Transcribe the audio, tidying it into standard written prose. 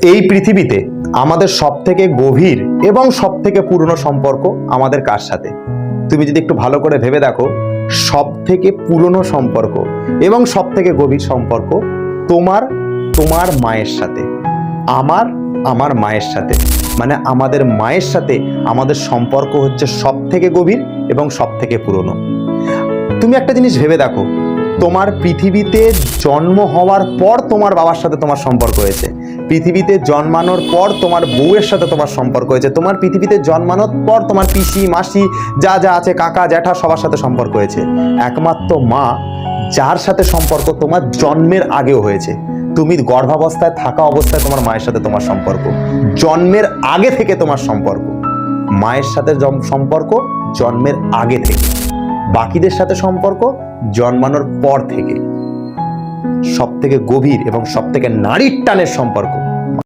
এই পৃথিবীতে আমাদের সবথেকে গভীর এবং সবথেকে পুরনো সম্পর্ক আমাদের কার সাথে? তুমি যদি একটু ভালো করে ভেবে দেখো, সবথেকে পুরনো সম্পর্ক এবং সবথেকে গভীর সম্পর্ক তোমার তোমার মায়ের সাথে, আমার মায়ের সাথে। মানে আমাদের মায়ের সাথে আমাদের সম্পর্ক হচ্ছে সবথেকে গভীর এবং সবথেকে পুরনো। তুমি একটা জিনিস ভেবে দেখো, তোমার পৃথিবীতে জন্ম হওয়ার পর তোমার বাবার সাথে তোমার সম্পর্ক হয়েছে, পৃথিবীতে জন্মানোর পর তোমার বউয়ের সাথে তোমার সম্পর্ক হয়েছে, তোমার পৃথিবীতে জন্মানোর পর তোমার পিসি মাসি যা যা আছে, কাকা জ্যাঠা, সবার সাথে সম্পর্ক হয়েছে। একমাত্র মা, যার সাথে সম্পর্ক তোমার জন্মের আগেও হয়েছে। তুমি গর্ভাবস্থায় থাকা অবস্থায় তোমার মায়ের সাথে তোমার সম্পর্ক, জন্মের আগে থেকে তোমার সম্পর্ক মায়ের সাথে সম্পর্ক জন্মের আগে থেকে। বাকিদের সাথে সম্পর্ক জন্মানোর পর থেকে। সব থেকে গভীর এবং সব থেকে নারীর টানের সম্পর্ক